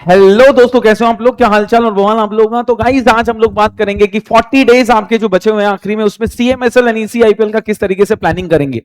Hello दोस्तों, कैसे हो आप लोग? क्या हालचाल और भगवान आप लोग? तो गाइस, आज हम लोग बात करेंगे कि 40 डेज आपके जो बचे हुए हैं आखिरी में, उसमें सीएमएसएल एनईसी आईपीएल का किस तरीके से प्लानिंग करेंगे।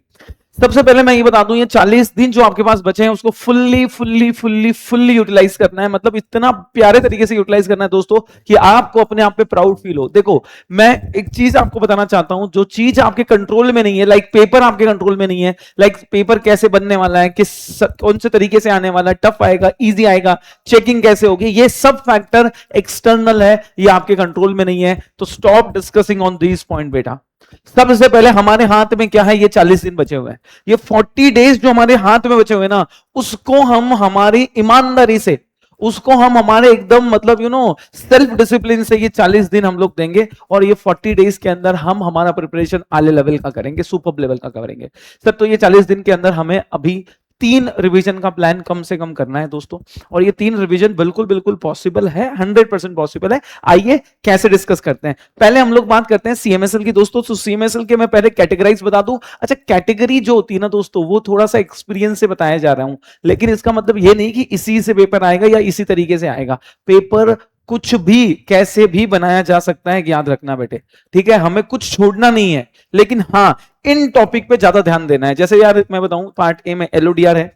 सबसे पहले मैं ये बता दूं, ये 40 दिन जो आपके पास बचे हैं उसको fully fully fully fully utilize करना है। मतलब इतना प्यारे तरीके से यूटिलाइज करना है दोस्तों कि आपको अपने आप पे प्राउड फील हो। देखो, मैं एक चीज आपको बताना चाहता हूं, जो चीज आपके कंट्रोल में नहीं है, लाइक पेपर आपके कंट्रोल में नहीं है, लाइक पेपर कैसे बनने वाला है, कौन से तरीके से आने वाला है, टफ आएगा, इजी आएगा, चेकिंग कैसे होगी, ये सब फैक्टर एक्सटर्नल है, ये आपके कंट्रोल में नहीं है। तो stop discussing on this point बेटा। सबसे पहले हमारे हाथ में क्या है? ये 40 दिन बचे हुए हैं, ये 40 डेज जो हमारे हाथ में बचे हुए हैं ना, उसको हम हमारी ईमानदारी से, उसको हम हमारे एकदम मतलब सेल्फ डिसिप्लिन से ये 40 दिन हम लोग देंगे। और ये 40 डेज के अंदर हम हमारा प्रिपरेशन आले लेवल का करेंगे, सुपर लेवल का करेंगे सर। तो ये 40 दिन के अंदर हमें अभी 3 रिवीजन का प्लान कम से कम करना है दोस्तों। और ये 3 रिवीजन बिल्कुल बिल्कुल पॉसिबल है, 100% पॉसिबल है। आइए कैसे डिस्कस करते हैं। पहले हम लोग बात करते हैं सीएमएसएल की दोस्तों। तो सीएमएसएल के मैं पहले कैटेगराइज बता दूं। अच्छा, कैटेगरी जो होती है ना दोस्तों, वो थोड़ा सा एक्सपीरियंस से बताया जा रहा हूं, लेकिन इसका मतलब ये नहीं कि इसी से पेपर आएगा या इसी तरीके से आएगा। पेपर कुछ भी कैसे भी बनाया जा सकता है, याद रखना बेटे, ठीक है? हमें कुछ छोड़ना नहीं है, लेकिन हाँ, इन टॉपिक पे ज्यादा ध्यान देना है। जैसे यार मैं बताऊं, पार्ट ए में एलओडीआर है,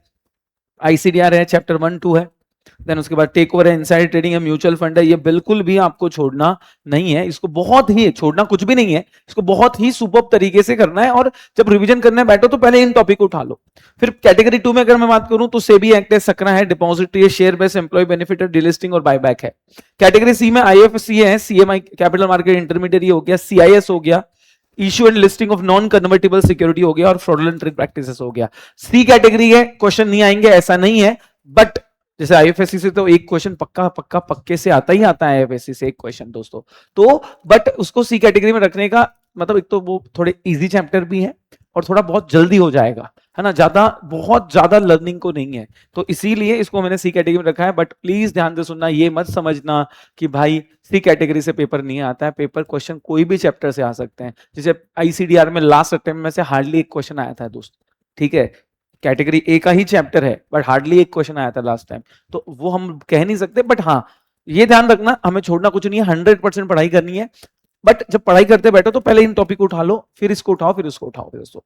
आईसीडीआर है, चैप्टर 1-2 है, देन उसके बाद टेक ओवर है, इनसाइड ट्रेडिंग है, म्यूचुअल फंड है। ये बिल्कुल भी आपको छोड़ना नहीं है, इसको बहुत ही, छोड़ना कुछ भी नहीं है, इसको बहुत ही सुपर तरीके से करना है। और जब रिवीजन करने बैठो तो पहले इन टॉपिक को उठा लो। फिर कैटेगरी 2 में अगर मैं बात करूं तो सेबी एक्ट है, सकरा है, डिपॉजिटरी है, शेयर बेस्ड एम्प्लॉय बेनिफिट है, डिलिस्टिंग और बायबैक है। कैटेगरी सी में आईएफएससी है, सीएमआई कैपिटल मार्केट इंटरमीडिएट हो गया, सीआईएस हो गया, issue and listing of non convertible security हो गया, और फ्रॉडुलेंट ट्रेड प्रैक्टिसेस हो गया। सी कैटेगरी है, क्वेश्चन नहीं आएंगे ऐसा नहीं है, बट जैसे आईएफएससी से तो एक क्वेश्चन पक्का पक्का पक्के से आता ही आता है, आईएफएससी से एक क्वेश्चन दोस्तों। तो बट उसको सी कैटेगरी में रखने का मतलब, एक तो वो थोड़े इजी चैप्टर भी है और थोड़ा बहुत जल्दी हो जाएगा, है ना, ज्यादा बहुत ज्यादा लर्निंग को नहीं है, तो इसीलिए इसको मैंने सी कैटेगरी में रखा है। बट प्लीज ध्यान से सुनना, ये मत समझना कि भाई सी कैटेगरी से पेपर नहीं आता है। पेपर क्वेश्चन कोई भी चैप्टर से आ सकते हैं। जैसे आईसीडीआर में लास्ट अटेम्प्ट में से हार्डली एक क्वेश्चन आया था दोस्त, ठीक है? कैटेगरी ए का ही चैप्टर है, बट हार्डली एक क्वेश्चन आया था लास्ट टाइम, तो वो हम कह नहीं सकते। बट हाँ, ये ध्यान रखना, हमें छोड़ना कुछ नहीं है, 100% पढ़ाई करनी है। बट जब पढ़ाई करते बैठो तो पहले इन टॉपिक को उठा लो, फिर इसको उठाओ, फिर इसको उठाओ दोस्तों।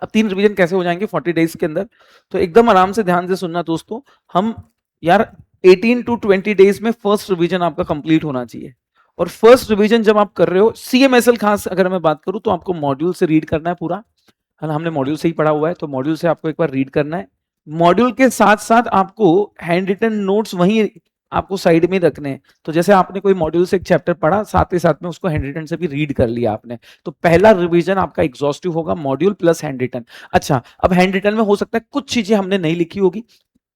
अब 3 रिवीजन कैसे हो जाएंगे 40 डेज के अंदर? तो एकदम आराम से ध्यान से सुनना दोस्तों। हम यार 18 to 20 डेज में फर्स्ट रिवीजन आपका कंप्लीट होना चाहिए। और फर्स्ट रिवीजन जब आप कर रहे हो, सीएमएसएल खास अगर मैं बात करूं, तो आपको मॉड्यूल से रीड करना है पूरा, है ना? हमने मॉड्यूल से ही पढ़ा हुआ है, तो मॉड्यूल से आपको एक बार रीड करना है। मॉड्यूल के साथ साथ आपको हैंड रिटन नोट्स वहीं आपको साइड में रखने हैं। तो जैसे आपने कोई मॉड्यूल से एक चैप्टर पढ़ा, साथ ही साथ में उसको हैंड रिटन से भी रीड कर लिया आपने, तो पहला रिवीजन आपका एग्जॉस्टिव होगा, मॉड्यूल प्लस हैंड रिटन। अच्छा, अब हैंड रिटन में हो सकता है कुछ चीजें हमने नहीं लिखी होगी,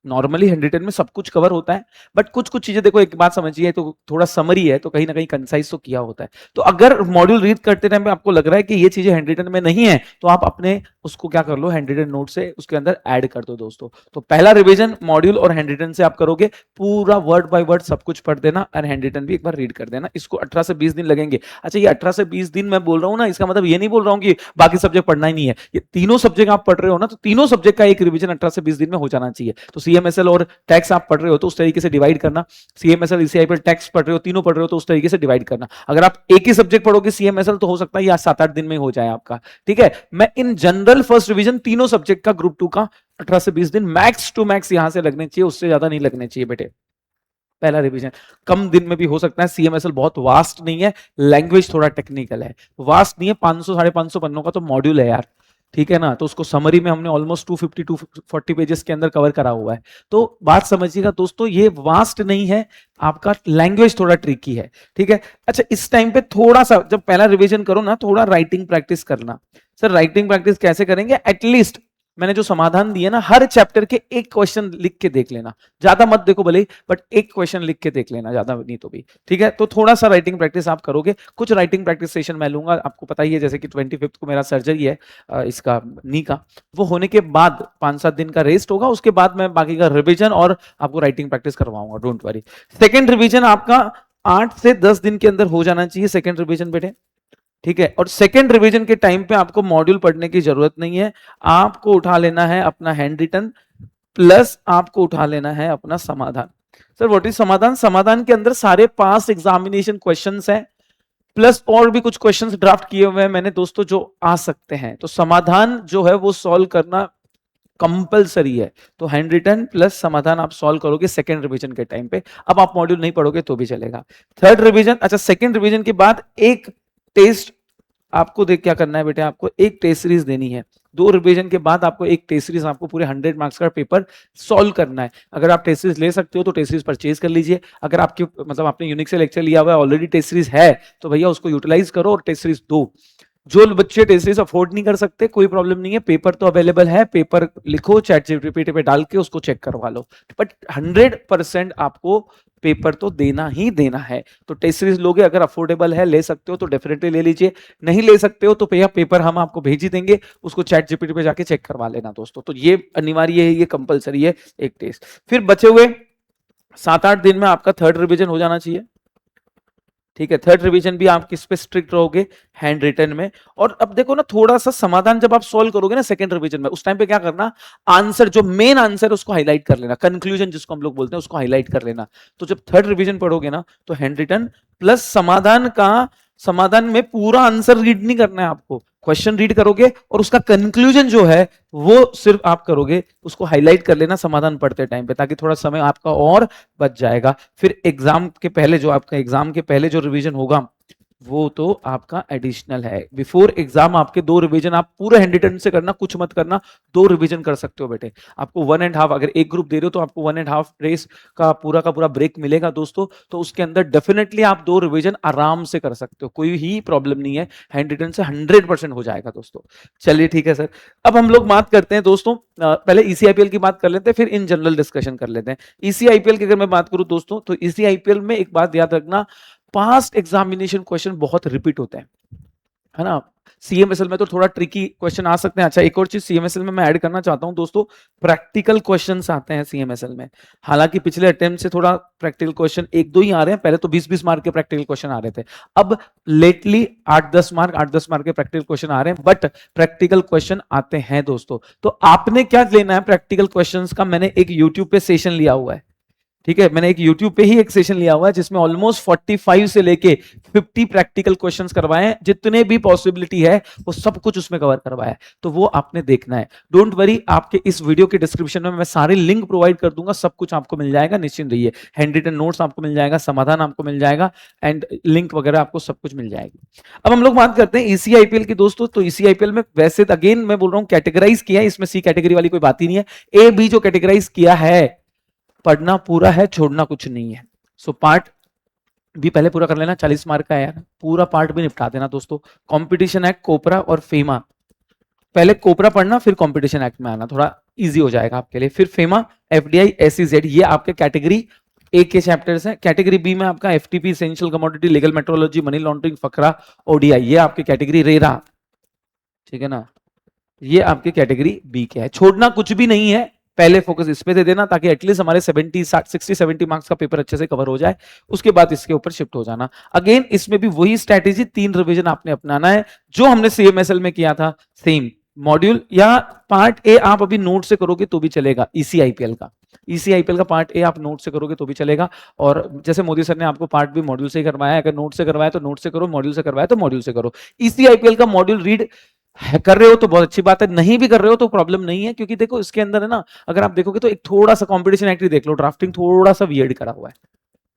नॉर्मली हैंड रिटन में सब कुछ कवर होता है, बट कुछ कुछ चीजें, देखो एक बात समझिए, तो थोड़ा समरी है तो कहीं ना कहीं कंसाइज तो किया होता है। तो अगर मॉड्यूल रीड करते टाइम पे आपको लग रहा है कि ये चीजें हैंड रिटन में नहीं है, तो आप अपने उसको क्या कर लो, हैंड रिटन नोट से उसके अंदर ऐड कर दो दोस्तों। तो पहला रिवीजन मॉड्यूल और हैंड रिटन से आप करोगे, पूरा वर्ड बाय वर्ड सब कुछ पढ़ देना, और हैंड रिटन भी एक बार रीड कर देना। इसको 18 से 20 दिन लगेंगे। अच्छा, ये 18 से 20 दिन मैं बोल रहा हूँ ना, इसका मतलब ये नहीं बोल रहा हूँ कि बाकी सब्जेक्ट पढ़ना ही नहीं है। ये तीनों सब्जेक्ट आप पढ़ रहे हो ना, तो तीनों सब्जेक्ट का एक रिवीजन 18 से 20 दिन में हो जाना चाहिए। तो सीएमएसएल और टैक्स आप पढ़ रहे हो तो उस तरीके से डिवाइड करना, सीएमएसएल ईसीआईपीएल टैक्स पढ़ रहे हो, तीनों पढ़ रहे हो, तो उस तरीके से डिवाइड करना। अगर आप एक ही सब्जेक्ट पढ़ोगे सीएमएसएल, तो हो सकता है या 7-8 दिन में हो जाए आपका, ठीक है? मैं इन जनरल फर्स्ट रिवीजन तीनों सब्जेक्ट का ग्रुप 2 का 18 से 20 दिन मैक्स टू मैक्स यहां से लगने चाहिए, उससे ज्यादा नहीं लगने चाहिए बेटे। पहला रिवीजन कम दिन में भी हो सकता है। सीएमएसएल बहुत वास्ट नहीं है, लैंग्वेज थोड़ा टेक्निकल है, वास्ट नहीं है। 500-550 पन्नों का तो मॉड्यूल है यार, ठीक है ना? तो उसको समरी में हमने ऑलमोस्ट 250-240 पेजेस के अंदर कवर करा हुआ है। तो बात समझिएगा दोस्तों, ये वास्ट नहीं है, आपका लैंग्वेज थोड़ा ट्रिकी है, ठीक है? अच्छा, इस टाइम पे थोड़ा सा जब पहला रिवीजन करो ना, थोड़ा राइटिंग प्रैक्टिस करना। सर राइटिंग प्रैक्टिस कैसे करेंगे? एटलीस्ट मैंने जो समाधान दिए ना, हर चैप्टर के एक क्वेश्चन लिख के देख लेना, ज्यादा मत देखो भले, बट एक क्वेश्चन लिख के देख लेना, ज्यादा नहीं तो भी, ठीक है? तो थोड़ा सा राइटिंग प्रैक्टिस आप करोगे। कुछ राइटिंग प्रैक्टिस सेशन मैं लूंगा, आपको पता ही है, जैसे कि 25 को मेरा सर्जरी है इसका नी का, वो होने के बाद 5-7 दिन का रेस्ट होगा, उसके बाद मैं बाकी का रिविजन और आपको राइटिंग प्रैक्टिस करवाऊंगा, डोंट वरी। सेकेंड रिविजन आपका 8 से 10 दिन के अंदर हो जाना चाहिए, सेकेंड रिविजन बेटे, ठीक है? और सेकेंड रिवीजन के टाइम पे आपको मॉड्यूल पढ़ने की जरूरत नहीं है, आपको उठा लेना है अपना हैंड रिटन, प्लस आपको उठा लेना है अपना समाधान। सर व्हाट इज समाधान? समाधान के अंदर सारे पास्ट एग्जामिनेशन क्वेश्चंस हैं, प्लस और भी कुछ क्वेश्चंस ड्राफ्ट किए हुए हैं मैंने दोस्तों जो आ सकते हैं। तो समाधान जो है वो सॉल्व करना कंपलसरी है। तो हैंड रिटन प्लस समाधान आप सॉल्व करोगे सेकंड रिवीजन के टाइम पे। अब आप मॉड्यूल नहीं पढ़ोगे तो भी चलेगा। थर्ड रिवीजन, अच्छा सेकंड रिवीजन के बाद एक टेस्ट आपको देख क्या करना है बेटे, आपको एक टेस्ट सीरीज देनी है। 2 रिवीजन के बाद आपको एक टेस्ट सीरीज, आपको पूरे 100 मार्क्स का पेपर सॉल्व करना है। अगर आप टेस्ट सीरीज ले सकते हो तो टेस्ट सीरीज परचेज कर लीजिए। अगर आपके मतलब आपने यूनिक से लेक्चर लिया हुआ है, ऑलरेडी टेस्ट सीरीज है, तो भैया उसको यूटिलाइज करो और टेस्ट सीरीज दो। जो बच्चे टेस्ट सीरीज अफोर्ड नहीं कर सकते, कोई प्रॉब्लम नहीं है, पेपर तो अवेलेबल है, पेपर लिखो चैट जीपीटी पे डाल के उसको चेक करवा लो। बट 100% आपको पेपर तो देना ही देना है। तो टेस्ट सीरीज लोगे, अगर अफोर्डेबल है ले सकते हो तो डेफिनेटली ले लीजिए, नहीं ले सकते हो तो भैया पेपर हम आपको भेज ही देंगे, उसको चैट जीपीटी पे जाके चेक करवा लेना दोस्तों। तो ये अनिवार्य है, ये कंपलसरी है एक टेस्ट। फिर बचे हुए 7-8 दिन में आपका थर्ड रिवीजन हो जाना चाहिए। ठीक है, थर्ड रिवीजन भी आप किस पे स्ट्रिक्ट रहोगे? हैंड रिटन में। और अब देखो ना, थोड़ा सा समाधान जब आप सॉल्व करोगे ना सेकंड रिवीजन में, उस टाइम पे क्या करना, आंसर जो मेन आंसर उसको हाईलाइट कर लेना, कंक्लूजन जिसको हम लोग बोलते हैं उसको हाईलाइट कर लेना। तो जब थर्ड रिवीजन पढ़ोगे ना तो हैंड रिटन प्लस समाधान का, समाधान में पूरा आंसर रीड नहीं करना है आपको, क्वेश्चन रीड करोगे और उसका कंक्लूजन जो है वो सिर्फ आप करोगे, उसको हाईलाइट कर लेना समाधान पढ़ते टाइम पे, ताकि थोड़ा समय आपका और बच जाएगा। फिर एग्जाम के पहले जो आपका एग्जाम के पहले जो रिवीजन होगा वो तो आपका एडिशनल है। बिफोर एग्जाम आपके 2 रिवीजन आप पूरे हैंड रिटन से करना, कुछ मत करना, 2 रिवीजन कर सकते हो बेटे। आपको 1.5, अगर एक ग्रुप दे रहे हो तो आपको 1.5 डेज का पूरा ब्रेक मिलेगा दोस्तों। तो उसके अंदर डेफिनेटली आप 2 रिवीजन आराम से कर सकते हो, कोई ही प्रॉब्लम नहीं है, हैंड रिटन से 100% हो जाएगा दोस्तों। चलिए ठीक है सर। अब हम लोग बात करते हैं दोस्तों, पहले ईसीआईपीएल की बात कर लेते हैं, फिर इन जनरल डिस्कशन कर लेते हैं। ईसीआईपीएल की अगर मैं बात करूं दोस्तों, तो ईसीआईपीएल में एक बात याद रखना, पास्ट एग्जामिनेशन क्वेश्चन बहुत रिपीट होते हैं, है ना। सीएमएसएल में तो थोड़ा ट्रिकी क्वेश्चन आ सकते हैं। अच्छा एक और चीज सीएमएसएल में मैं ऐड करना चाहता हूं दोस्तों, प्रैक्टिकल क्वेश्चंस आते हैं सीएमएसएल में। हालांकि पिछले अटेम्प्ट से थोड़ा प्रैक्टिकल क्वेश्चन 1-2 ही आ रहे हैं, पहले तो 20-20 मार्क के प्रैक्टिकल क्वेश्चन आ रहे थे, अब लेटली 8-10 मार्क के प्रैक्टिकल क्वेश्चन आ रहे हैं, बट प्रैक्टिकल क्वेश्चन आते हैं दोस्तों। तो आपने क्या लेना है प्रैक्टिकल क्वेश्चन का, मैंने एक यूट्यूब पे सेशन लिया हुआ है, ठीक है, मैंने एक YouTube पे ही एक सेशन लिया हुआ है जिसमें ऑलमोस्ट 45 से लेके 50 प्रैक्टिकल क्वेश्चंस करवाए हैं, जितने भी पॉसिबिलिटी है वो सब कुछ उसमें कवर करवाया है, तो वो आपने देखना है। डोंट वरी, आपके इस वीडियो के डिस्क्रिप्शन में मैं सारे लिंक प्रोवाइड कर दूंगा, सब कुछ आपको मिल जाएगा, निश्चिंत रहिए। हैंड रिटन नोट्स आपको मिल जाएगा, समाधान आपको मिल जाएगा, एंड लिंक वगैरह आपको सब कुछ मिल जाएगी। अब हम लोग बात करते हैं ईसीआईपीएल की दोस्तों। तो ईसीआईपीएल में वैसे अगेन मैं बोल रहा हूं कैटेगराइज किया है, इसमें सी कैटेगरी वाली कोई बात ही नहीं है, ए बी जो कैटेगराइज किया है, पढ़ना पूरा है, छोड़ना कुछ नहीं है। सो पार्ट भी पहले पूरा कर लेना, 40 मार्क का है यार, पूरा पार्ट भी निपटा देना दोस्तों। कंपटीशन एक्ट, कोपरा और फेमा, पहले कोपरा पढ़ना फिर कंपटीशन एक्ट में आना, थोड़ा इजी हो जाएगा आपके लिए। फिर फेमा, एफडीआई, एसईजेड, ये आपके कैटेगरी ए के चैप्टर्स हैं। कैटेगरी बी में आपका FTP, essential commodity, legal metrology, money laundering, FCRA, ODI, ये आपकी कैटेगरी रेरा, ठीक है ना, ये आपकी कैटेगरी बी के है। छोड़ना कुछ भी नहीं है, पहले फोकस इस पे दे देना ताकि एटलीस्ट हमारे 60-70 मार्क्स का पेपर अच्छे से कवर हो जाए, उसके बाद इसके ऊपर शिफ्ट हो जाना। अगेन इसमें भी वही स्ट्रैटेजी, 3 रिवीजन आपने अपनाना है जो हमने सीएमएसएल में किया था, सेम मॉड्यूल या पार्ट ए आप अभी नोट से करोगे तो भी चलेगा। ईसीआईपीएल का पार्ट ए आप नोट से करोगे तो भी चलेगा, और जैसे मोदी सर ने आपको पार्ट बी मॉड्यूल से ही करवाया है, अगर नोट से करवाया तो नोट से करो, मॉड्यूल से करवाया तो मॉड्यूल से करो। ईसीआईपीएल का मॉड्यूल रीड कर रहे हो तो बहुत अच्छी बात है, नहीं भी कर रहे हो तो प्रॉब्लम नहीं है, क्योंकि देखो इसके अंदर है ना, अगर आप देखोगे तो एक थोड़ा सा कंपटीशन एक्ट देख लो, ड्राफ्टिंग थोड़ा सा वियर्ड करा हुआ है।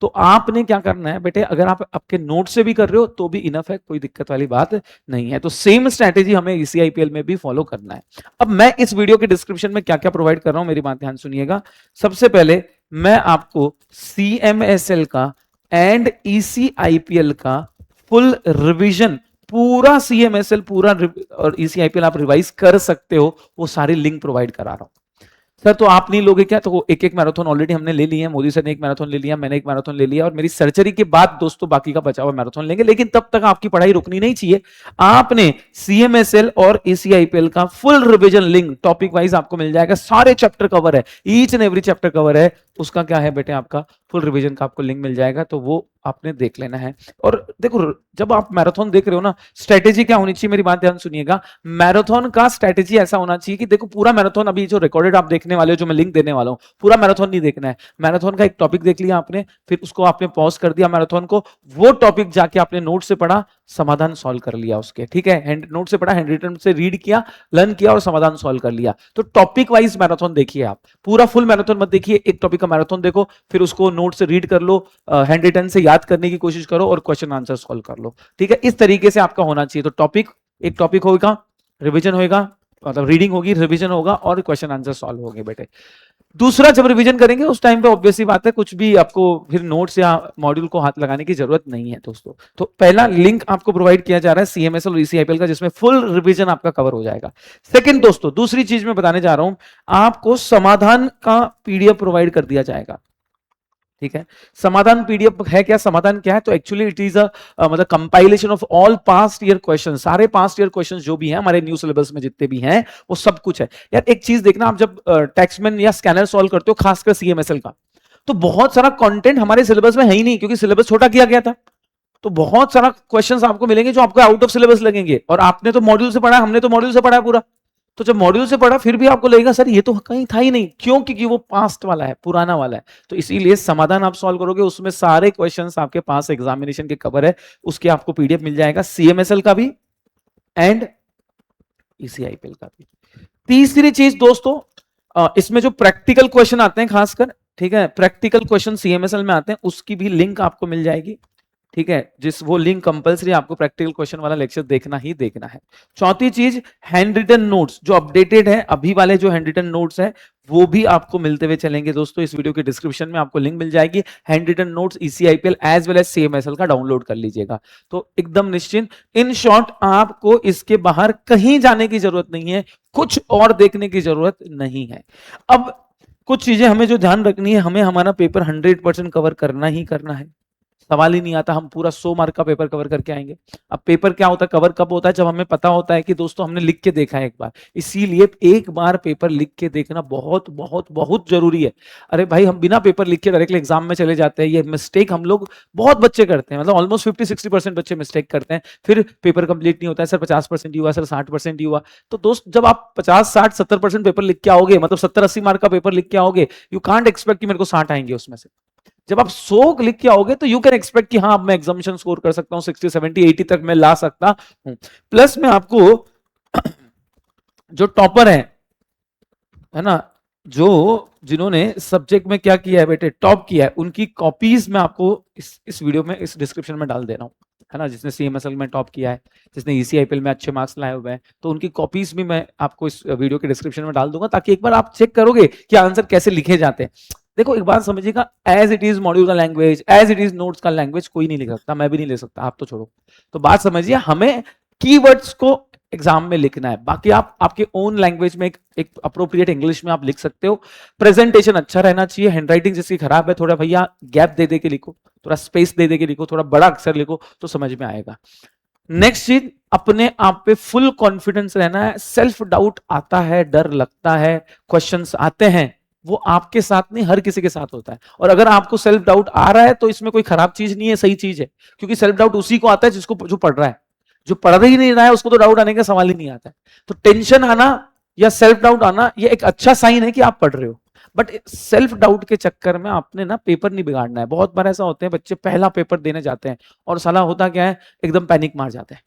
तो आपने क्या करना है बेटे, अगर आप आपके नोट से भी कर रहे हो तो भी इनफ है, कोई दिक्कत वाली बात नहीं है। तो सेम स्ट्रैटेजी हमें ईसीआईपीएल में भी फॉलो करना है। अब मैं इस वीडियो के डिस्क्रिप्शन में क्या क्या प्रोवाइड कर रहा हूं, मेरी बात ध्यान सुनिएगा। सबसे पहले मैं आपको सीएमएसएल का एंड ईसीआईपीएल का फुल रिवीजन, पूरा सीएमएसएल पूरा और ईसीआईपीएल आप रिवाइज कर सकते हो, वो सारी लिंक प्रोवाइड करा रहा हूं। सर तो आप नहीं लोगे क्या? तो एक मैराथन ऑलरेडी हमने ले लिया है, मोदी सर ने एक मैराथन ले लिया, मैंने एक मैराथन ले लिया, और मेरी सर्जरी के बाद दोस्तों बाकी का बचा हुआ मैराथन लेंगे, लेकिन तब तक आपकी पढ़ाई रुकनी नहीं चाहिए। आपने सीएमएसएल और ईसीआईपीएल का full revision link topic wise आपको मिल जाएगा, सारे चैप्टर कवर है, each and every chapter cover है, उसका क्या है बेटे, आपका फुल रिवीजन का आपको लिंक मिल जाएगा, तो वो आपने देख लेना है। और देखो जब आप मैराथन देख रहे हो ना, स्ट्रेटेजी क्या होनी चाहिए, मेरी बात ध्यान सुनिएगा। मैराथन का स्ट्रेटेजी ऐसा होना चाहिए कि देखो पूरा मैराथन अभी जो रिकॉर्डेड आप देखने वाले हो, जो मैं लिंक देने वाला हूं, पूरा मैराथन नहीं देखना है। मैराथन का एक टॉपिक देख लिया आपने, फिर उसको आपने पॉज कर दिया मैराथन को, वो टॉपिक जाके आपने नोट से पढ़ा, समाधान सॉल्व कर लिया उसके, ठीक है, हैंड नोट से पढ़ा, हैंड रिटन से रीड किया, लर्न किया और समाधान सॉल्व कर लिया। तो टॉपिक वाइज मैराथन देखिए आप, पूरा फुल मैराथन मत देखिए, एक टॉपिक का मैराथन देखो, फिर उसको नोट से रीड कर लो, हैंड रिटन से याद करने की कोशिश करो और क्वेश्चन आंसर सॉल्व कर लो, ठीक है। इस तरीके से आपका होना चाहिए। तो टॉपिक, एक टॉपिक होगा, रिवीजन होगा, मतलब रीडिंग होगी, रिवीजन होगा और क्वेश्चन आंसर सॉल्व होंगे बेटे। दूसरा, जब रिवीजन करेंगे उस टाइम पे ऑब्वियसली बात है, कुछ भी आपको फिर नोट्स या मॉड्यूल को हाथ लगाने की जरूरत नहीं है दोस्तों। तो पहला लिंक आपको प्रोवाइड किया जा रहा है सीएमएसएल और ईसीआईपीएल का, जिसमें फुल रिवीजन आपका कवर हो जाएगा। सेकंड दोस्तों, दूसरी चीज मैं बताने जा रहा हूं, आपको समाधान का पीडीएफ प्रोवाइड कर दिया जाएगा, ठीक है। समाधान पीडीएफ है क्या, समाधान क्या है, तो एक्चुअली इट इज मतलब compilation of all past year question, सारे पास्ट ईयर क्वेश्चन जो भी हैं हमारे न्यू सिलेबस में जितने भी हैं वो सब कुछ है। यार एक चीज देखना, आप जब टेक्स्टमैन या स्कैनर सॉल्व करते हो, खासकर सीएमएसएल का, तो बहुत सारा कंटेंट हमारे सिलेबस में है ही नहीं, क्योंकि सिलेबस छोटा किया गया था। तो बहुत सारा क्वेश्चंस आपको मिलेंगे जो आपको आउट ऑफ सिलेबस लगेंगे, और आपने तो मॉड्यूल से पढ़ा, हमने तो मॉड्यूल से पढ़ा पूरा। तो जब मॉड्यूल से पढ़ा फिर भी आपको लगेगा सर ये तो कहीं था ही नहीं, क्यों, क्योंकि वो पास्ट वाला है, पुराना वाला है। तो इसीलिए समाधान आप सॉल्व करोगे, उसमें सारे क्वेश्चंस आपके पास एग्जामिनेशन के कवर है, उसके आपको पीडीएफ मिल जाएगा, सीएमएसएल का भी एंड ईसीआईपीएल का भी। तीसरी चीज दोस्तों, इसमें जो प्रैक्टिकल क्वेश्चन आते हैं खासकर, ठीक है, प्रैक्टिकल क्वेश्चन सीएमएसएल में आते हैं, उसकी भी लिंक आपको मिल जाएगी, ठीक है, जिस वो लिंक कंपलसरी आपको प्रैक्टिकल क्वेश्चन वाला लेक्चर देखना ही देखना है। चौथी चीज, हैंड रिटन नोट्स जो अपडेटेड है, अभी वाले जो हैंड रिटन नोट्स है वो भी आपको मिलते हुए चलेंगे दोस्तों। इस वीडियो के डिस्क्रिप्शन में आपको लिंक मिल जाएगी, hand written notes ECIPL as well as CMSL का डाउनलोड कर लीजिएगा, तो एकदम निश्चिंत। इन शॉर्ट, आपको इसके बाहर कहीं जाने की जरूरत नहीं है, कुछ और देखने की जरूरत नहीं है। अब कुछ चीजें हमें जो ध्यान रखनी है, हमें हमारा पेपर 100% कवर करना ही करना है, सवाल ही नहीं आता हम पूरा 100 मार्क का पेपर कवर करके आएंगे। अब पेपर क्या होता है, कवर कब होता है, जब हमें पता होता है कि दोस्तों हमने लिख के देखा है एक बार। इसीलिए एक बार पेपर लिख के देखना बहुत बहुत बहुत जरूरी है। अरे भाई, हम बिना पेपर लिख के डायरेक्टली एग्जाम में चले जाते हैं, ये मिस्टेक हम लोग बहुत बच्चे करते हैं, मतलब ऑलमोस्ट 50-60% बच्चे मिस्टेक करते हैं, फिर पेपर कंप्लीट नहीं होता है, सर 50% ही हुआ, सर 60% ही हुआ। तो दोस्त, जब आप 50-60-70% पेपर लिख के आओगे, मतलब 70-80 मार्क का पेपर लिख के आओगे, यू कांट एक्सपेक्ट कि मेरे को 60 आएंगे उसमें से। जब आप 100 लिख के आओगे तो यू कैन एक्सपेक्ट कि हाँ, अब मैं एग्जामिनेशन स्कोर कर सकता हूं, 60, 70, 80 तक मैं ला सकता हूं। प्लस में आपको जो टॉपर है ना, जो जिन्होंने सब्जेक्ट में क्या किया है बेटे, टॉप किया है, उनकी कॉपीज मैं आपको इस वीडियो में, इस डिस्क्रिप्शन में डाल दे रहा हूं, है ना। जिसने सीएमएसएल में टॉप किया है, जिसने ईसीआईपीएल में अच्छे मार्क्स लाए हुए हैं, तो उनकी कॉपीज भी मैं आपको इस वीडियो के डिस्क्रिप्शन में डाल दूंगा, ताकि एक बार आप चेक करोगे कि आंसर कैसे लिखे जाते हैं। देखो एक बात समझिएगा, एज इट इज मॉड्यूल का language, as it is notes का लैंग्वेज कोई नहीं लिख सकता, मैं भी नहीं लिख सकता, आप तो छोड़ो। तो बात समझिए, हमें कीवर्ड्स को एग्जाम में लिखना है, बाकी आप आपके ओन लैंग्वेज में एक अप्रोप्रिएट इंग्लिश में आप लिख सकते हो। प्रेजेंटेशन अच्छा रहना चाहिए, हैंडराइटिंग जिसकी खराब है, थोड़ा भैया गैप दे दे के लिखो, थोड़ा स्पेस दे दे के लिखो, थोड़ा बड़ा अक्षर लिखो तो समझ में आएगा। नेक्स्ट चीज, अपने आप पे फुल कॉन्फिडेंस रहना है। सेल्फ डाउट आता है, डर लगता है, क्वेश्चंस आते हैं, वो आपके साथ नहीं, हर किसी के साथ होता है। और अगर आपको सेल्फ डाउट आ रहा है तो इसमें कोई खराब चीज नहीं है, सही चीज है, क्योंकि सेल्फ डाउट उसी को आता है जिसको, जो पढ़ रहा है। जो पढ़ ही नहीं रहा है उसको तो डाउट आने का सवाल ही नहीं आता है। तो टेंशन आना या सेल्फ डाउट आना ये एक अच्छा साइन है कि आप पढ़ रहे हो, बट सेल्फ डाउट के चक्कर में आपने ना पेपर नहीं बिगाड़ना है। बहुत बार ऐसा होते हैं, बच्चे पहला पेपर देने जाते हैं और साला होता क्या है, एकदम पैनिक मार जाते हैं,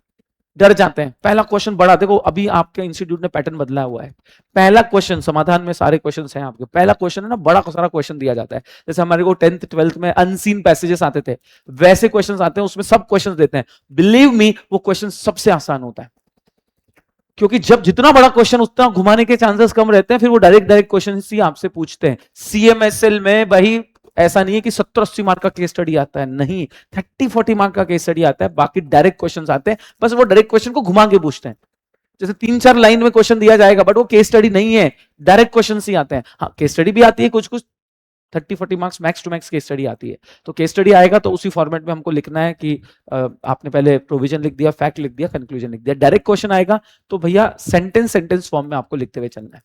डर जाते हैं। पहला क्वेश्चन बड़ा, देखो अभी आपके इंस्टीट्यूट ने पैटर्न बदला हुआ है, पहला क्वेश्चन समाधान में सारे क्वेश्चंस हैं आपके, पहला क्वेश्चन है ना, बड़ा सारा क्वेश्चन दिया जाता है। जैसे हमारे को 10th 12th में अनसीन पैसेजेस आते थे, वैसे क्वेश्चंस आते हैं, उसमें सब क्वेश्चंस देते हैं। बिलीव मी, वो क्वेश्चन सबसे आसान होता है, क्योंकि जब जितना बड़ा क्वेश्चन उतना घुमाने के चांसेस कम रहते हैं, फिर वो डायरेक्ट क्वेश्चन ही आपसे पूछते हैं। सीएमएसएल में भाई ऐसा नहीं है कि 70-80 मार्क का केस स्टडी आता है, नहीं, 30-40 मार्क का केस स्टडी आता है, बाकी डायरेक्ट क्वेश्चंस आते हैं, बस वो डायरेक्ट क्वेश्चन को घुमा के पूछते हैं। जैसे 3-4 लाइन में क्वेश्चन दिया जाएगा, बट वो केस स्टडी नहीं है, डायरेक्ट क्वेश्चन ही आते हैं। हाँ, केस स्टडी भी आती है, कुछ 30-40 marks max to max case study आती है। तो केस स्टडी आएगा तो उसी फॉर्मेट में हमको लिखना है कि आपने पहले प्रोविजन लिख दिया, फैक्ट लिख दिया, कंक्लूजन लिख दिया। डायरेक्ट क्वेश्चन आएगा तो भैया सेंटेंस फॉर्म में आपको लिखते हुए चलना है।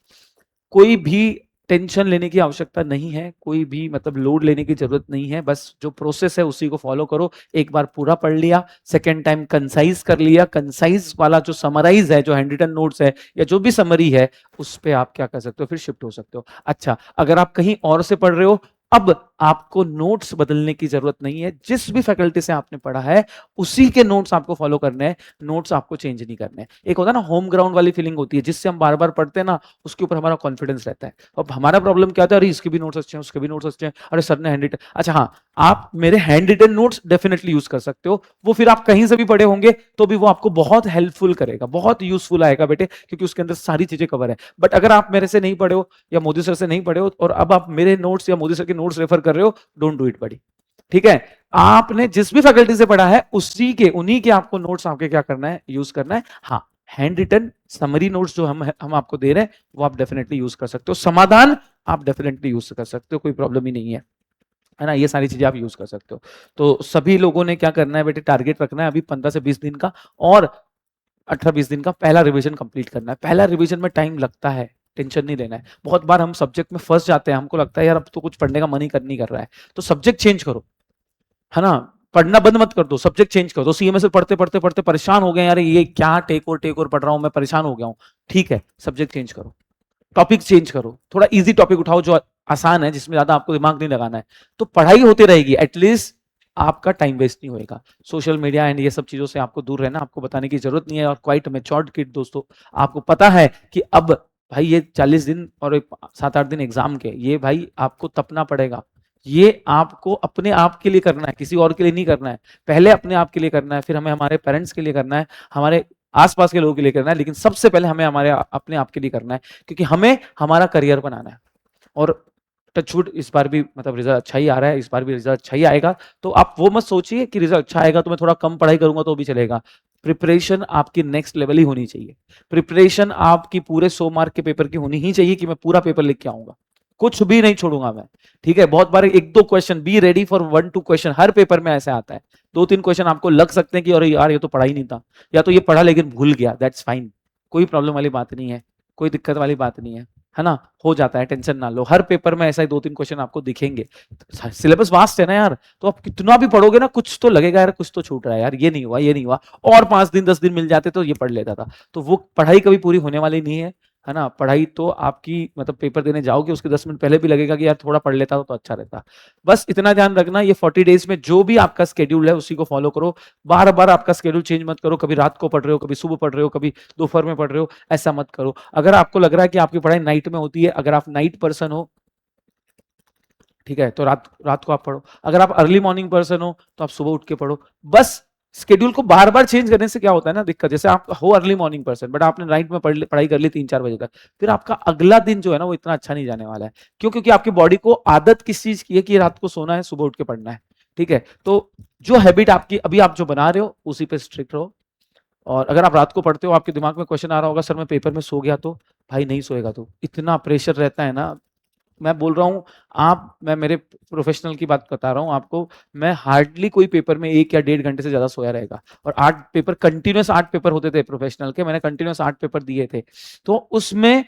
कोई भी टेंशन लेने की आवश्यकता नहीं है, कोई भी मतलब लोड लेने की जरूरत नहीं है, बस जो प्रोसेस है उसी को फॉलो करो। एक बार पूरा पढ़ लिया, सेकेंड टाइम कंसाइज कर लिया, कंसाइज वाला जो समराइज है, जो हैंड रिटन नोट्स है या जो भी समरी है, उस पे आप क्या कर सकते हो, फिर शिफ्ट हो सकते हो। अच्छा, अगर आप कहीं और से पढ़ रहे हो, अब आपको नोट्स बदलने की जरूरत नहीं है, जिस भी फैकल्टी से आपने पढ़ा है उसी के नोट्स आपको फॉलो करने हैं, नोट्स आपको चेंज नहीं करने हैं। एक होता है ना होम ग्राउंड वाली फीलिंग होती है, जिससे हम बार बार पढ़ते हैं ना, उसके ऊपर हमारा कॉन्फिडेंस रहता है। अब हमारा प्रॉब्लम क्या था, अरे इसके भी नोट्स अच्छे हैं, उसके भी नोट्स अच्छे हैं, अरे सर ने हैंड रिटन, अच्छा हाँ, आप मेरे hand written notes definitely use कर सकते हो, वो फिर आप कहीं से भी पढ़े होंगे तो भी वो आपको बहुत हेल्पफुल करेगा, बहुत यूजफुल आएगा बेटे, क्योंकि उसके अंदर सारी चीजें कवर है। बट अगर आप मेरे से नहीं पढ़े हो या मोदी सर से नहीं पढ़े हो और अब आप मेरे नोट्स या मोदी सर के नोट्स रेफर कर रहे हो, डोंट डू इट बड़ी। ठीक है, आपने जिस भी फैकल्टी से पढ़ा है उसी के उन्हीं के आपको नोट्स आपके क्या करना है, यूज करना है। हाँ, हैंड रिटन समरी नोट्स जो हम आपको दे रहे हैं वो आप डेफिनेटली यूज कर सकते हो, समाधान आप डेफिनेटली यूज कर सकते हो, कोई प्रॉब्लम ही नहीं है ना, ये सारी चीजें आप यूज कर सकते हो। तो सभी लोगों ने क्या करना है बेटे, टारगेट रखना है अभी 15 से 20 दिन का, और 18-20 दिन का पहला रिवीजन कंप्लीट करना है। पहला रिवीजन में टाइम लगता है, टेंशन नहीं लेना है। बहुत बार हम सब्जेक्ट में फंस जाते हैं, हमको लगता है यार अब तो कुछ पढ़ने का मन ही नहीं कर रहा है, तो सब्जेक्ट चेंज करो, है ना, पढ़ना बंद मत कर दो, सब्जेक्ट चेंज कर दो। सीएमएस पढ़ते पढ़ते पढ़ते परेशान हो गए, यार ये क्या टेक और पढ़ रहा हूं मैं, परेशान हो गया हूं। ठीक है, सब्जेक्ट चेंज करो, टॉपिक चेंज करो, थोड़ा इजी टॉपिक उठाओ जो आसान है, जिसमें ज्यादा आपको दिमाग नहीं लगाना है, तो पढ़ाई होती रहेगी, एटलीस्ट आपका टाइम वेस्ट नहीं होएगा। सोशल मीडिया एंड ये सब चीजों से आपको दूर रहना, आपको बताने की जरूरत नहीं है। और क्वाइट मैच्योर्ड किड दोस्तों, आपको पता है कि अब भाई ये 40 दिन और 7-8 दिन एग्जाम के, ये भाई आपको तपना पड़ेगा, ये आपको अपने आप के लिए करना है, किसी और के लिए नहीं करना है। पहले अपने आप के लिए करना है, फिर हमें हमारे पेरेंट्स के लिए करना है, हमारे आसपास के लोगों के लिए करना है, लेकिन सबसे पहले हमें हमारे अपने आप के लिए करना है, क्योंकि हमें हमारा करियर बनाना है। और टचवुड इस बार भी मतलब रिजल्ट अच्छा ही आ रहा है, इस बार भी रिजल्ट अच्छा ही आएगा। तो आप वो मत सोचिए कि रिजल्ट अच्छा आएगा तो मैं थोड़ा कम पढ़ाई करूंगा तो भी चलेगा। प्रिपरेशन आपकी नेक्स्ट लेवल ही होनी चाहिए, प्रिपरेशन आपकी पूरे 100 मार्क के पेपर की होनी ही चाहिए कि मैं पूरा पेपर लिख के आऊंगा, कुछ भी नहीं छोड़ूंगा मैं। ठीक है, बहुत बार 1-2 question, be ready for 1-2 question her paper में ऐसे आता है। 2-3 क्वेश्चन आपको लग सकते हैं कि अरे यार ये तो पढ़ा ही नहीं था, या तो ये पढ़ा लेकिन भूल गया, दैट्स फाइन, कोई प्रॉब्लम वाली बात नहीं है, कोई दिक्कत वाली बात नहीं है ना, हो जाता है, टेंशन ना लो। हर पेपर में ऐसा ही 2-3 क्वेश्चन आपको दिखेंगे। सिलेबस वास्ट है ना यार, तो आप कितना भी पढ़ोगे ना, कुछ तो लगेगा यार, कुछ तो छूट रहा है यार, ये नहीं हुआ, ये नहीं हुआ। और 5 दिन 10 दिन मिल जाते तो ये पढ़ लेता था। तो वो पढ़ाई कभी पूरी होने वाली नहीं है ना। पढ़ाई तो आपकी मतलब पेपर देने जाओगे उसके 10 मिनट पहले भी लगेगा कि यार थोड़ा पढ़ लेता तो अच्छा रहता। बस इतना ध्यान रखना, ये 40 डेज में जो भी आपका स्केड्यूल है उसी को फॉलो करो। बार बार आपका स्केड्यूल चेंज मत करो, कभी रात को पढ़ रहे हो, कभी सुबह पढ़ रहे हो, कभी दोपहर में पढ़ रहे हो, ऐसा मत करो। अगर आपको लग रहा है कि आपकी पढ़ाई नाइट में होती है, अगर आप नाइट पर्सन हो, ठीक है, तो रात रात को आप पढ़ो। अगर आप अर्ली मॉर्निंग पर्सन हो तो आप सुबह उठ के पढ़ो। बस स्केड्यूल को बार बार चेंज करने से क्या होता है ना दिक्कत, जैसे आप हो अर्ली मॉर्निंग पर्सन बट आपने नाइट में पढ़ाई कर ली 3-4 बजे तक, फिर आपका अगला दिन जो है ना वो इतना अच्छा नहीं जाने वाला है। क्यों? क्योंकि आपकी बॉडी को आदत किस चीज की है कि रात को सोना है, सुबह उठ के पढ़ना है। ठीक है, तो जो हैबिट आपकी अभी आप जो बना रहे हो उसी पे स्ट्रिक्ट रहो। और अगर आप रात को पढ़ते हो, आपके दिमाग में क्वेश्चन आ रहा होगा सर मैं पेपर में सो गया तो, भाई नहीं सोएगा, तो इतना प्रेशर रहता है ना। मैं बोल रहा हूँ, आप, मैं मेरे प्रोफेशनल की बात बता रहा हूँ आपको, मैं हार्डली कोई पेपर में 1 या 1.5 घंटे से ज्यादा सोया रहेगा। और 8 पेपर कंटिन्यूस, 8 पेपर होते थे प्रोफेशनल के, मैंने कंटिन्यूस 8 पेपर दिए थे, तो उसमें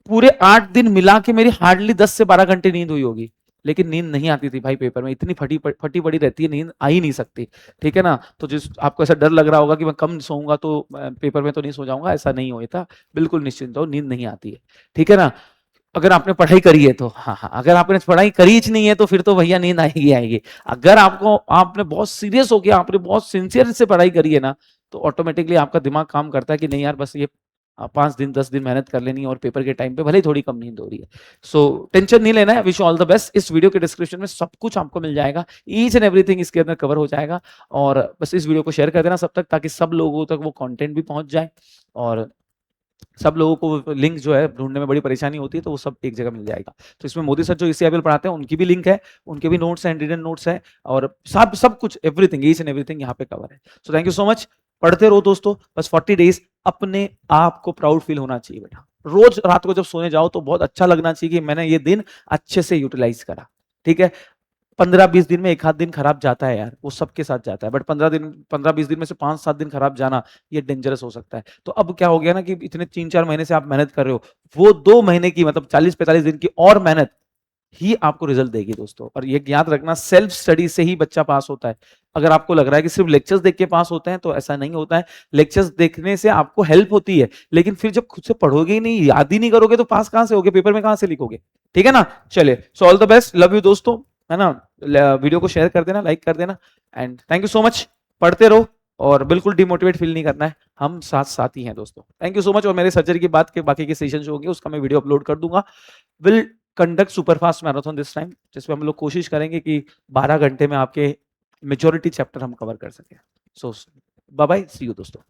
पूरे 8 दिन मिला के मेरी हार्डली 10 से 12 घंटे नींद हुई होगी। लेकिन नींद नहीं आती थी भाई, पेपर में इतनी फटी पड़ी रहती है, नींद आ ही नहीं सकती। ठीक है ना, तो जिस आपको ऐसा डर लग रहा होगा कि मैं कम सोऊंगा तो पेपर में तो नहीं सो जाऊंगा, ऐसा नहीं होता, बिल्कुल निश्चिंत हो, नींद नहीं आती है। ठीक है ना, अगर आपने पढ़ाई करी है तो, हाँ हाँ, अगर आपने पढ़ाई करी ही नहीं है तो फिर तो भैया नींद आएगी आएगी। अगर आपको, आपने बहुत सीरियस हो गया, आपने बहुत सिंसियर से पढ़ाई करी है ना, तो ऑटोमेटिकली आपका दिमाग काम करता है कि नहीं यार बस ये 5 दिन 10 दिन मेहनत कर लेनी है और पेपर के टाइम पे भले ही थोड़ी कम नींद हो रही है। सो टेंशन नहीं लेना है, विश ऑल द बेस्ट। इस वीडियो के डिस्क्रिप्शन में सब कुछ आपको मिल जाएगा, ईच एंड एवरीथिंग इसके अंदर कवर हो जाएगा। और बस इस वीडियो को शेयर कर देना सब तक, ताकि सब लोगों तक वो कंटेंट भी पहुंच जाए, और सब लोगों को लिंक जो है ढूंढने में बड़ी परेशानी होती है, तो वो सब एक जगह मिल जाएगा। तो इसमें मोदी सर जो ईसीआईपीएल पढ़ाते हैं उनकी भी लिंक है, उनके भी नोट्स हैं, रिटन नोट्स है, और सब कुछ एवरीथिंग, ईच एंड एवरीथिंग यहाँ पे कवर है। So thank you so much, पढ़ते रहो दोस्तों। बस 40 डेज अपने आप को प्राउड फील होना चाहिए बेटा। रोज रात को जब सोने जाओ तो बहुत अच्छा लगना चाहिए कि मैंने ये दिन अच्छे से यूटिलाइज करा। ठीक है, 15-20 दिन में एक आध दिन खराब जाता है यार, वो सबके साथ जाता है, बट 15-20 दिन में से 5-7 दिन खराब जाना ये डेंजरस हो सकता है। तो अब क्या हो गया ना कि इतने 3-4 महीने से आप मेहनत कर रहे हो, वो 2 महीने की मतलब 40-45 दिन की और मेहनत ही आपको रिजल्ट देगी दोस्तों। और ये याद रखना, सेल्फ स्टडी से ही बच्चा पास होता है। अगर आपको लग रहा है कि सिर्फ लेक्चर्स देख के पास होते हैं, तो ऐसा नहीं होता है। लेक्चर्स देखने से आपको हेल्प होती है, लेकिन फिर जब खुद से पढ़ोगे ही नहीं, याद ही नहीं करोगे, तो पास कहां से होगे, पेपर में कहां से लिखोगे। ठीक है ना। चलिए, so all the best, love you दोस्तों, है ना। वीडियो को शेयर कर देना, लाइक कर देना, and thank you so much. पढ़ते रहो और बिल्कुल डिमोटिवेट फील नहीं करना है, हम साथ साथ ही हैं दोस्तों। Thank you so much. और मेरे सर्जरी की बात के बाकी के सेशन जो होंगे उसका मैं वीडियो अपलोड कर दूंगा। Will conduct superfast marathon this time, जिसमें हम लोग कोशिश करेंगे कि 12 घंटे में आपके मेजोरिटी चैप्टर हम कवर कर सकें। सो बाय बाय, सी यू दोस्तों।